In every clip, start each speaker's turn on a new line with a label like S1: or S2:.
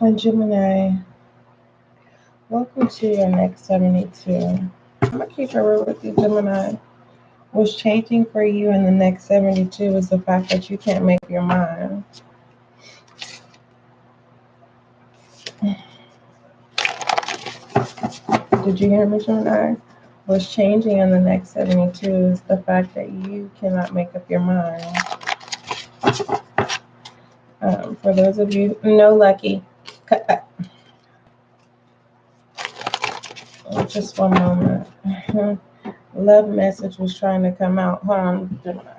S1: And Gemini, welcome to your next 72. I'm going to keep it real with you, Gemini. What's changing for you in the next 72 is the fact that you can't make your mind. Did you hear me, Gemini? What's changing in the next 72 is the fact that you cannot make up your mind. For those of you, no, Lucky. Just one moment. Love message was trying to come out. Hold on, Gemini.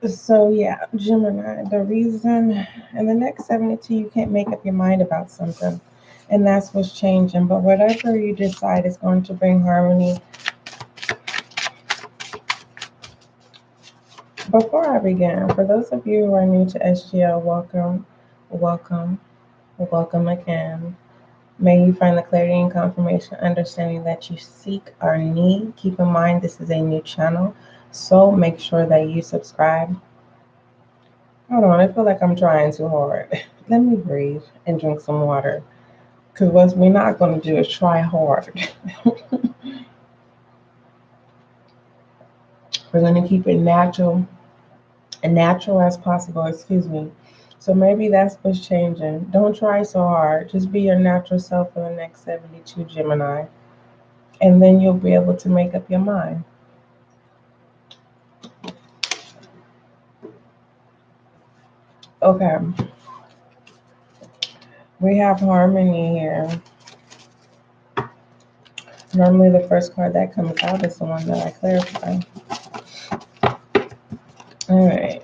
S1: So yeah, Gemini, the reason in the next 72 you can't make up your mind about something, and that's what's changing. But whatever you decide is going to bring harmony. Before I begin, for those of you who are new to SGL, welcome, welcome, welcome again. May you find the clarity and confirmation, understanding that you seek or need. Keep in mind this is a new channel, so make sure that you subscribe. Hold on, I feel like I'm trying too hard. Let me breathe and drink some water. Because what we're not going to do is try hard. We're going to keep it natural as possible, excuse me. So maybe that's what's changing. Don't try so hard. Just be your natural self for the next 72, Gemini. And then you'll be able to make up your mind. Okay. We have harmony here. Normally the first card that comes out is the one that I clarify. All right.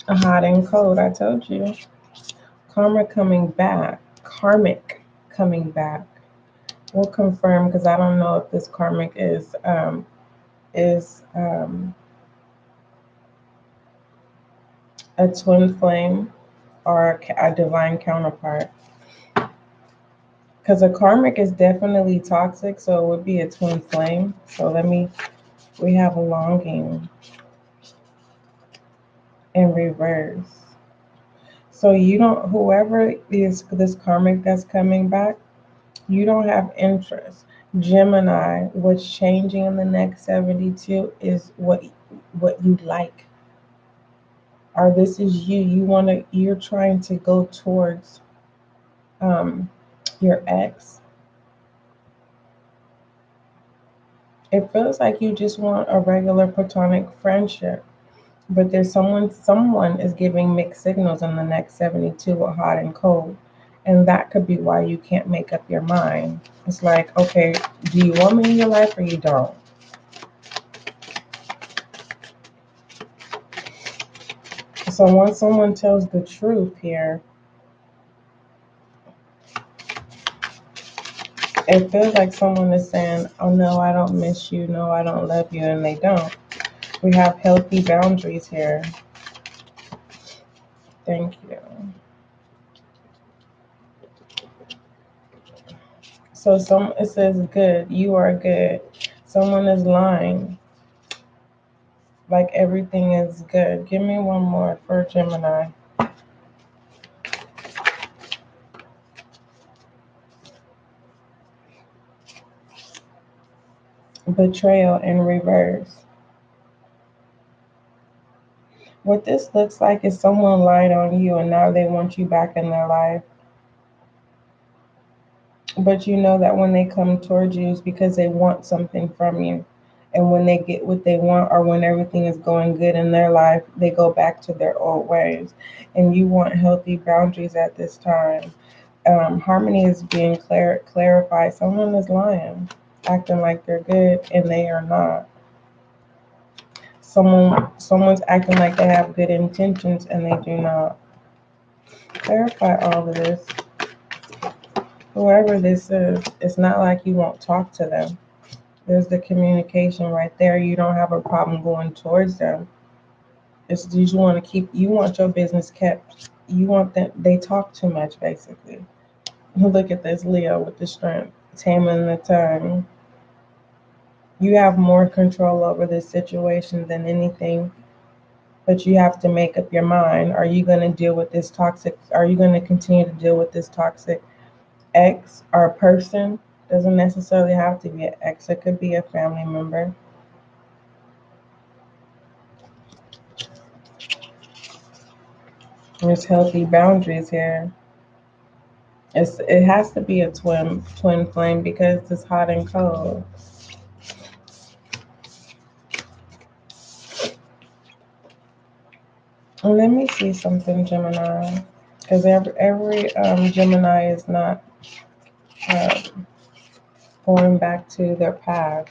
S1: Hot and cold, I told you. Karmic coming back. We'll confirm because I don't know if this karmic is a twin flame or a divine counterpart. Because a karmic is definitely toxic, so it would be a twin flame. So we have a longing in reverse. So whoever is this karmic that's coming back, you don't have interest. Gemini, what's changing in the next 72 is what you like. Or this is you're trying to go towards your ex. It feels like you just want a regular platonic friendship. But there's someone is giving mixed signals in the next 72 with hot and cold. And that could be why you can't make up your mind. It's like, okay, do you want me in your life or you don't? So once someone tells the truth here, it feels like someone is saying, oh no, I don't miss you, no, I don't love you, and they don't. We have healthy boundaries here. Thank you. So it says good, you are good. Someone is lying. Like everything is good. Give me one more for Gemini. Betrayal in reverse. What this looks like is someone lied on you and now they want you back in their life. But you know that when they come towards you, it's because they want something from you. And when they get what they want, or when everything is going good in their life, they go back to their old ways. And you want healthy boundaries at this time. Harmony is being clarified. Someone is lying, acting like they're good and they are not. Someone's acting like they have good intentions and they do not. Clarify all of this. Whoever this is, it's not like you won't talk to them. There's the communication right there. You don't have a problem going towards them. It's you want to keep. You want your business kept. You want them. They talk too much, basically. Look at this Leo with the strength, taming the tongue. You have more control over this situation than anything, but you have to make up your mind. Are you going to deal with this toxic? Are you going to continue to deal with this toxic ex or person? Doesn't necessarily have to be an ex. It could be a family member. There's healthy boundaries here. It has to be a twin flame because it's hot and cold. And let me see something, Gemini, because every Gemini is not uh, going back to their past.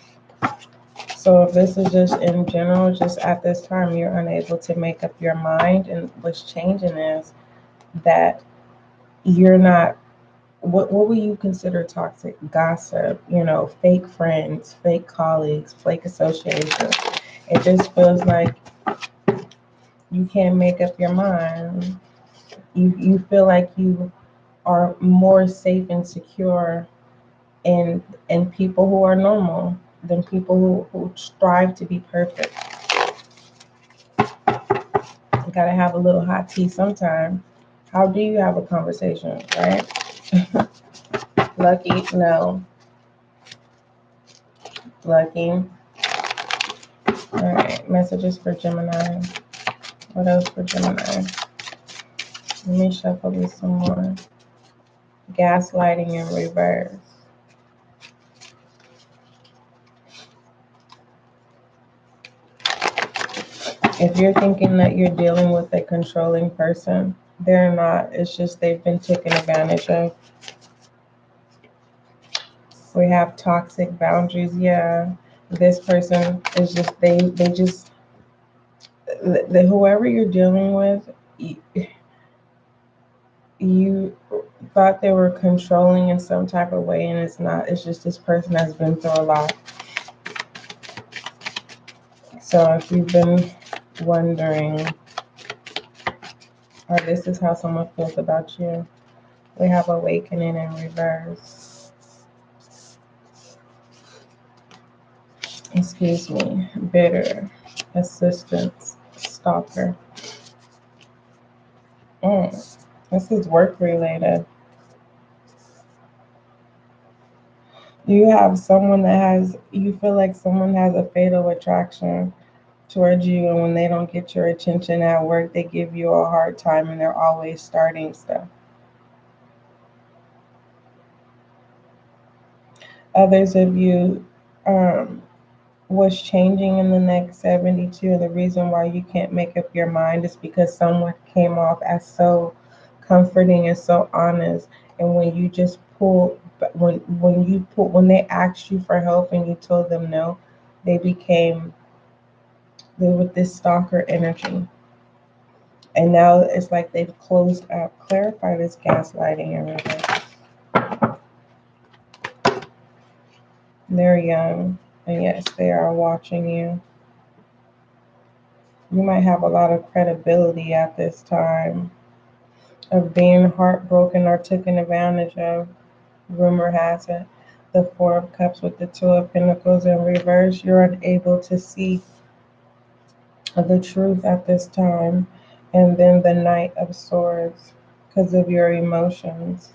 S1: So if this is just in general, just at this time, you're unable to make up your mind, and what's changing is that you're not. What would you consider toxic? Gossip, fake friends, fake colleagues, fake associations. It just feels like you can't make up your mind. You feel like you are more safe and secure in people who are normal than people who strive to be perfect. You gotta have a little hot tea sometime. How do you have a conversation, right? Lucky, no. Lucky. All right, messages for Gemini. What else for Gemini? Let me shuffle this some more. Gaslighting in reverse. If you're thinking that you're dealing with a controlling person, they're not. It's just they've been taken advantage of. We have toxic boundaries. Yeah, this person is just they just whoever you're dealing with, you thought they were controlling in some type of way, and it's not. It's just this person has been through a lot. So if you've been wondering, or this is how someone feels about you, we have awakening in reverse. Excuse me. Bitter, assistance, stalker. This is work related. You have someone you feel like someone has a fatal attraction towards you, and when they don't get your attention at work, they give you a hard time, and they're always starting stuff. Others of you, what's changing in the next 72, and the reason why you can't make up your mind is because someone came off as so comforting and so honest, and when you just pull when they asked you for help and you told them no, they with this stalker energy, and now it's like they've closed up. Clarify this gaslighting and reverse. They're young, and yes, they are watching you. You might have a lot of credibility at this time of being heartbroken or taken advantage of. Rumor has it, the Four of Cups with the Two of Pentacles in reverse, you're unable to see the truth at this time. And then the Knight of Swords, because of your emotions.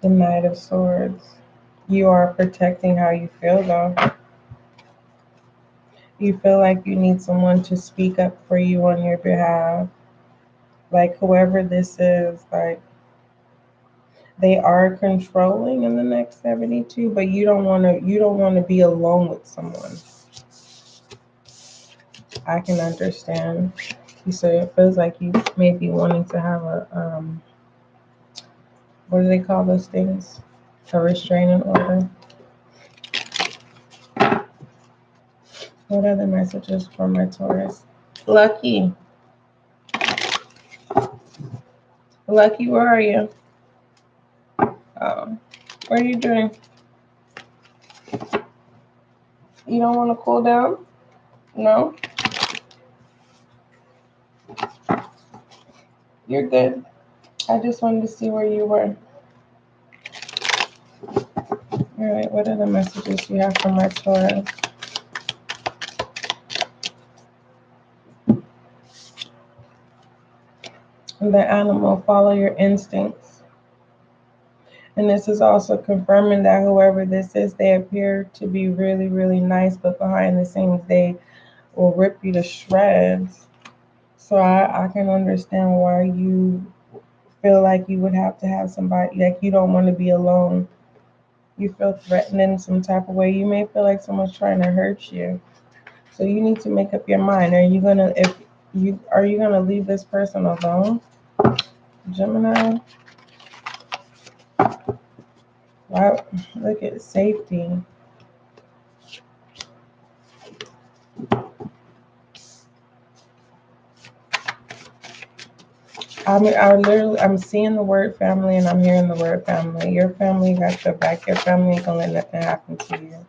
S1: The Knight of Swords. You are protecting how you feel, though. You feel like you need someone to speak up for you on your behalf. Like whoever this is, like They are controlling in the next 72, but you don't want to be alone with someone. I can understand. You said it feels like you may be wanting to have a what do they call those things? A restraining order. What are the messages for my Taurus? Lucky. Lucky, where are you? Oh, what are you doing? You don't want to cool down? No? You're good. I just wanted to see where you were. All right, what are the messages you have for my Taurus? The animal, follow your instincts. And this is also confirming that whoever this is, they appear to be really, really nice, but behind the scenes, they will rip you to shreds. So I can understand why you feel like you would have to have somebody, like you don't want to be alone. You feel threatened in some type of way. You may feel like someone's trying to hurt you. So you need to make up your mind. Are you gonna leave this person alone? Gemini? Wow, look at safety. I'm seeing the word family and I'm hearing the word family. Your family got your back. Your family ain't gonna let nothing happen to you.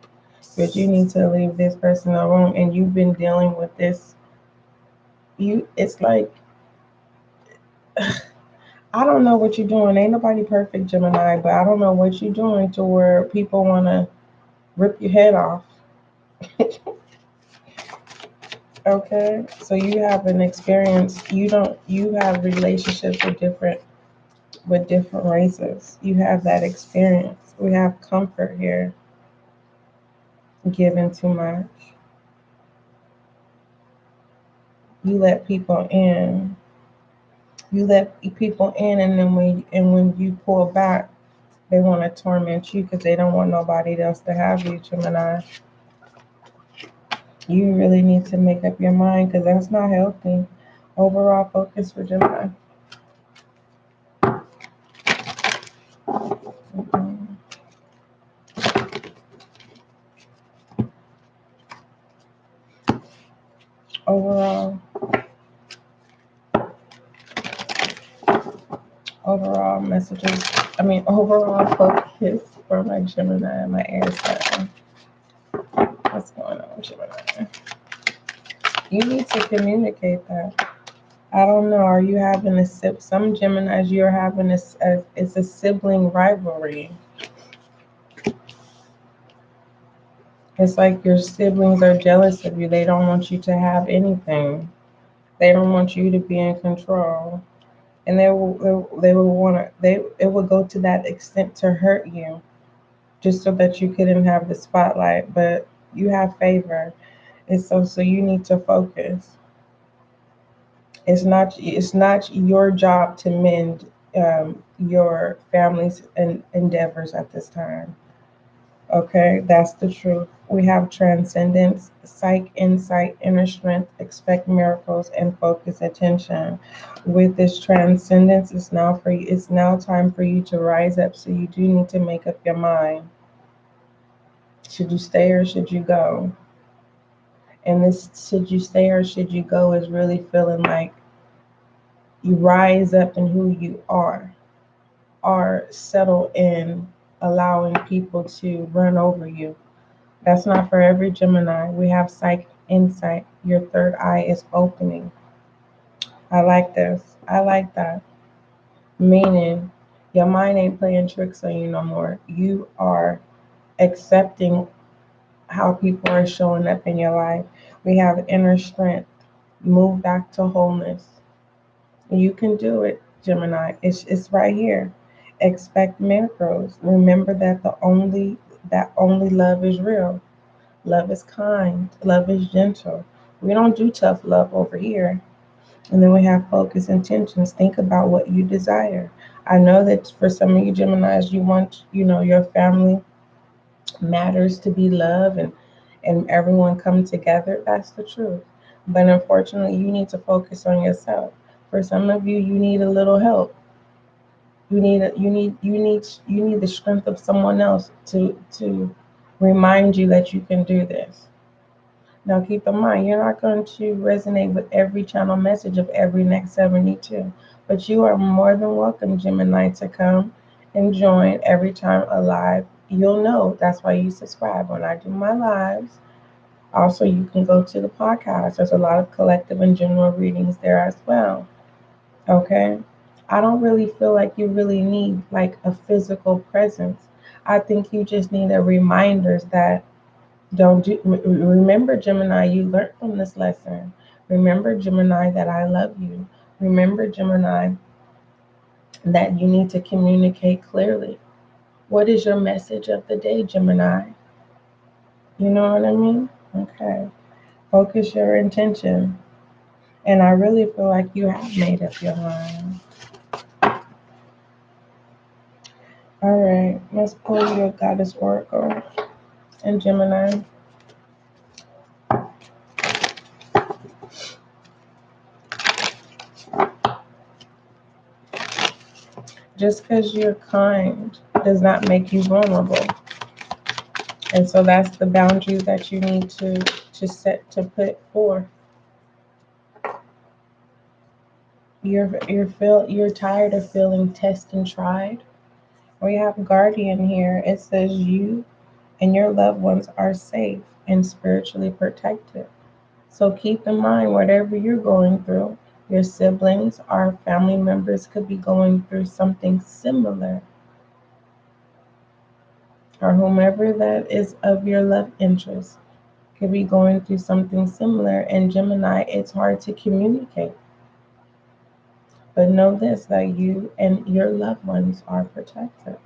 S1: But you need to leave this person alone. And you've been dealing with this. It's like, I don't know what you're doing. Ain't nobody perfect, Gemini, but I don't know what you're doing to where people want to rip your head off. Okay, so you have an experience. You have relationships with different races. You have that experience. We have comfort here. Given too much. You let people in. You let people in, and then when you pull back, they want to torment you because they don't want nobody else to have you, Gemini. You really need to make up your mind because that's not healthy. Overall focus for Gemini. Mhm. Overall messages. Overall focus for my Gemini and my air sign. What's going on, Gemini? You need to communicate that. I don't know. Are you having some Geminis? You're having it's a sibling rivalry. It's like your siblings are jealous of you. They don't want you to have anything. They don't want you to be in control, and they will want to. It will go to that extent to hurt you, just so that you couldn't have the spotlight. But you have favor, and so you need to focus. It's not your job to mend your family's endeavors at this time. Okay, that's the truth. We have transcendence, psych, insight, inner strength, expect miracles, and focus attention. With this transcendence, it's now for you. It's now time for you to rise up. So you do need to make up your mind. Should you stay or should you go? And this should you stay or should you go is really feeling like you rise up in who you are settled in allowing people to run over you. That's not for every Gemini. We have psych insight. Your third eye is opening. I like this. I like that. Meaning, your mind ain't playing tricks on you no more. You are accepting how people are showing up in your life. We have inner strength. Move back to wholeness. You can do it, Gemini. It's right here. Expect miracles. Remember that only love is real. Love is kind. Love is gentle. We don't do tough love over here. And then we have focus intentions. Think about what you desire. I know that for some of you Geminis, you want, your family matters to be loved and everyone come together. That's the truth. But unfortunately, you need to focus on yourself. For some of you, you need a little help. You need the strength of someone else to remind you that you can do this. Now keep in mind, you're not going to resonate with every channel message of every next 72, but you are more than welcome, Gemini, to come and join every time a live. You'll know that's why you subscribe when I do my lives. Also, you can go to the podcast. There's a lot of collective and general readings there as well. Okay? I don't really feel like you really need like a physical presence. I think you just need a reminders that don't do, remember, Gemini, you learned from this lesson. Remember, Gemini, that I love you. Remember, Gemini, that you need to communicate clearly. What is your message of the day, Gemini? You know what I mean? Okay. Focus your intention. And I really feel like you have made up your mind. All right. Let's pull your goddess oracle in Gemini. Just because you're kind does not make you vulnerable. And so that's the boundaries that you need to set, to put forth. You're tired of feeling tested and tried. We have guardian here. It says you and your loved ones are safe and spiritually protected. So keep in mind, whatever you're going through, your siblings or family members could be going through something similar, or whomever that is of your love interest could be going through something similar. And Gemini, it's hard to communicate. But know this, that you and your loved ones are protected.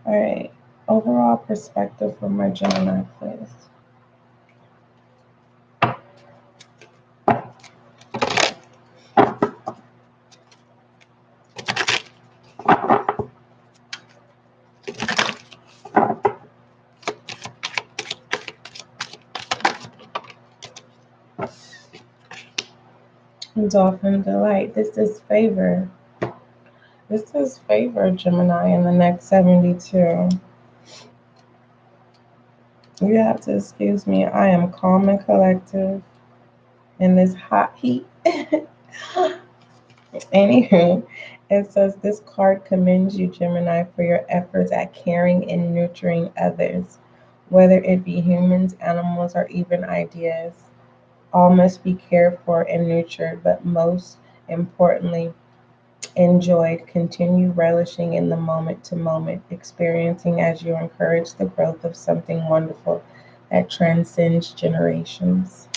S1: All right. Overall perspective from my Gemini, please. Dolphin delight. This is favor. This is favor, Gemini, in the next 72. You have to excuse me. I am calm and collective in this hot heat. Anywho, it says this card commends you, Gemini, for your efforts at caring and nurturing others, whether it be humans, animals, or even ideas. All must be cared for and nurtured, but most importantly, enjoyed. Continue relishing in the moment to moment, experiencing as you encourage the growth of something wonderful that transcends generations.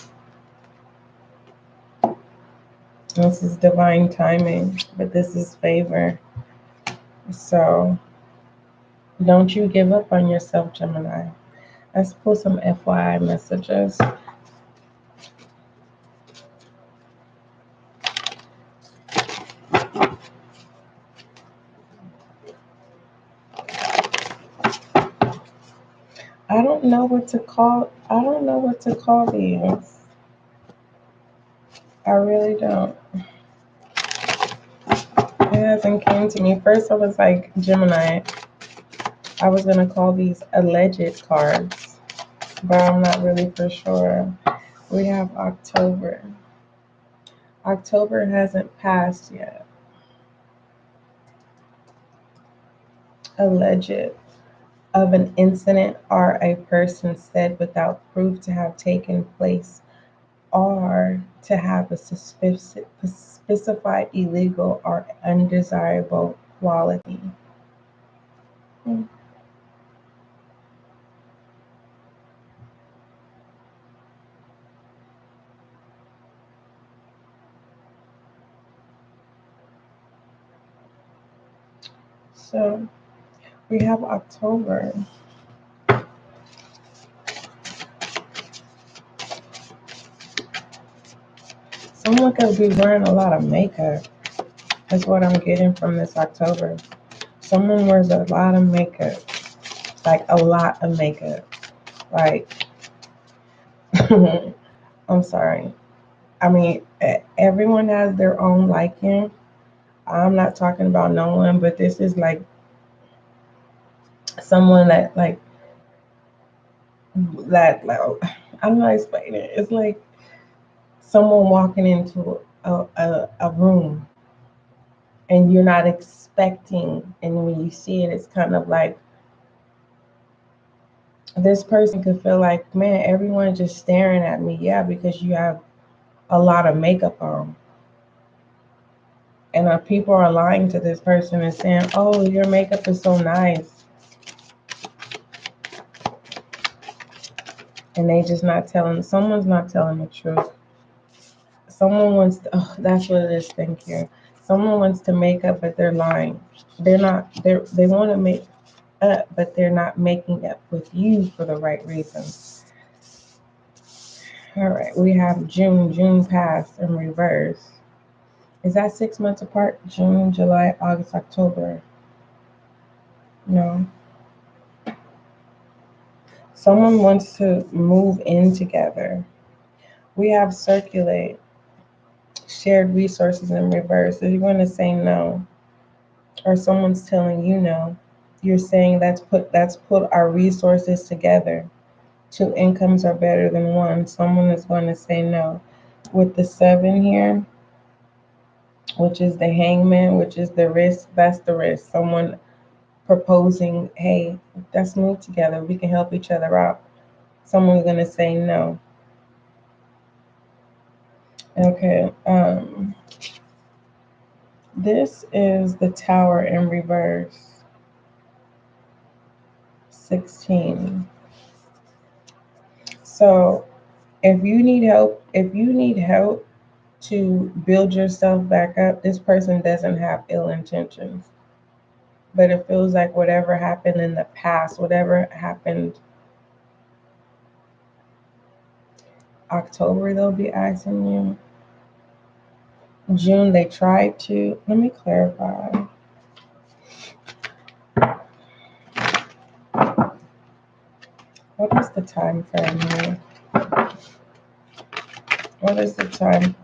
S1: This is divine timing, but this is favor. So don't you give up on yourself, Gemini. Let's pull some FYI messages. I don't know what to call. I don't know what to call these. I really don't. It hasn't came to me. First, I was like, Gemini. I was gonna call these alleged cards, but I'm not really for sure. We have October. October hasn't passed yet. Alleged of an incident or a person said without proof to have taken place or to have a specified illegal or undesirable quality. So we have October. Someone could be wearing a lot of makeup. That's what I'm getting from this October. Someone wears a lot of makeup. Like a lot of makeup. Like, I'm sorry. I mean, everyone has their own liking. I'm not talking about no one, but this is like someone that I'm not explaining it. It's like someone walking into a room and you're not expecting, and when you see it, it's kind of like this person could feel like, man, everyone's just staring at me. Yeah, because you have a lot of makeup on. And people are lying to this person and saying, oh, your makeup is so nice. And they just not telling, someone's not telling the truth. Someone wants to, oh, that's what it is, thank you. Someone wants to make up, but they're lying. They want to make up, but they're not making up with you for the right reasons. All right, we have June passed in reverse. Is that 6 months apart? June, July, August, October. No. Someone wants to move in together. We have circulate, shared resources in reverse. So you're going to say no, or someone's telling you no. You're saying let's put our resources together. Two incomes are better than one. Someone is going to say no. With the 7 here, which is the hangman, which is the risk, that's the risk. Someone proposing, hey, let's move together. We can help each other out. Someone's going to say no. Okay. This is the Tower in reverse. 16. So if you need help to build yourself back up, this person doesn't have ill intentions. But it feels like whatever happened in the past, whatever happened October, they'll be asking you. June, they tried to. Let me clarify. What is the time frame here? What is the time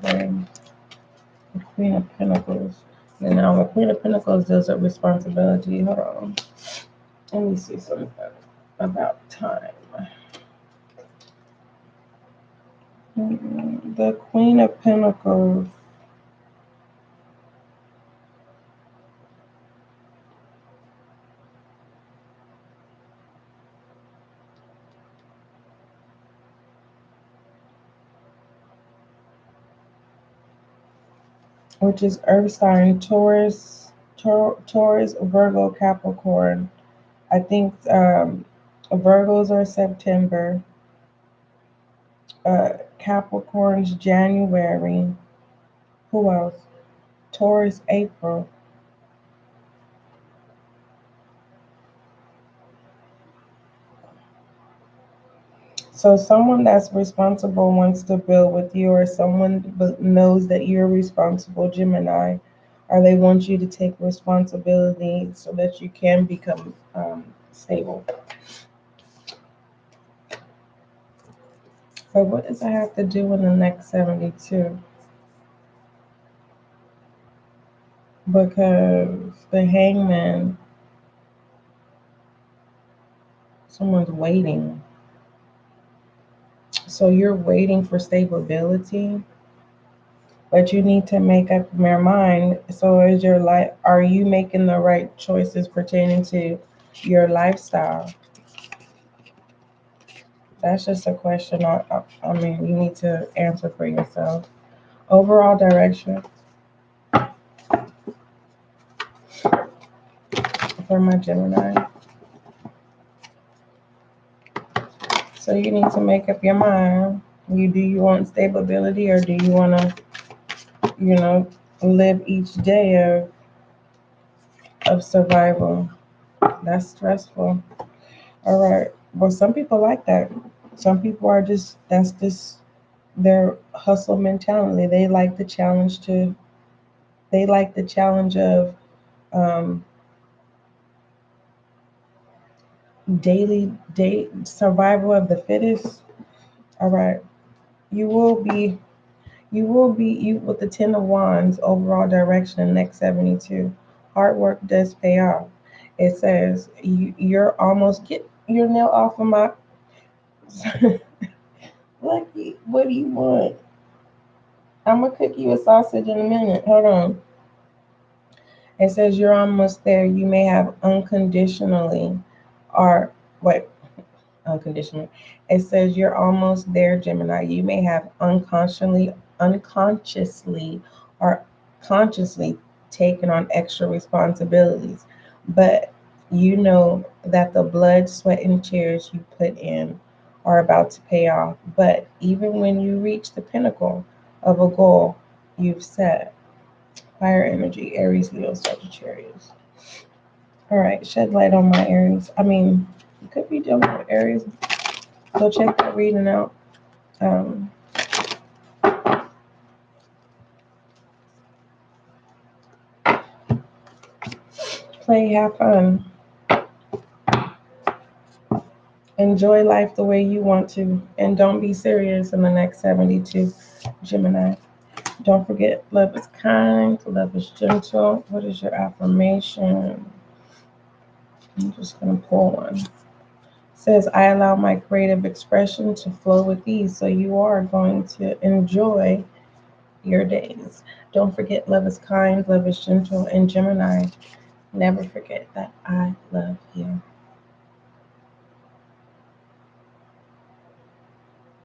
S1: frame? The Queen of Pentacles. And now the Queen of Pentacles deals with responsibility. Hold on. Let me see something about time. The Queen of Pentacles. Which is Earth sign, Taurus, Virgo, Capricorn. I think Virgos are September, Capricorn's January. Who else? Taurus, April. So someone that's responsible wants to build with you, or someone knows that you're responsible, Gemini, or they want you to take responsibility so that you can become stable. So what does that have to do in the next 72? Because the hangman, someone's waiting. So you're waiting for stability, but you need to make up your mind. So is your life, are you making the right choices pertaining to your lifestyle? That's just a question I mean, you need to answer for yourself. Overall direction for my Gemini. So you need to make up your mind. Do you want stability, or do you want to, live each day of survival? That's stressful. All right. Well, some people like that. Some people are just, that's just Their hustle mentality. They like the challenge of um, daily day survival of the fittest. All right. You will be you with the 10 of Wands overall direction in the next 72. Hard work does pay off. It says you're almost get your nail off of my Lucky. What do you want? I'm gonna cook you a sausage in a minute. Hold on. It says you're almost there. You may have unconditionally or wait, unconditionally. It says you're almost there, Gemini. You may have unconsciously or consciously taken on extra responsibilities, but you know that the blood, sweat, and tears you put in are about to pay off. But even when you reach the pinnacle of a goal you've set, fire energy, Aries, Leo, Sagittarius. All right, shed light on my Aries. I mean, you could be dealing with Aries. Go check that reading out. Um, Play, have fun, enjoy life the way you want to, and don't be serious in the next 72, Gemini. Don't forget, love is kind, love is gentle. What is your affirmation? I'm just going to pull one. It says, I allow my creative expression to flow with ease, so you are going to enjoy your days. Don't forget, love is kind, love is gentle, and Gemini, never forget that I love you.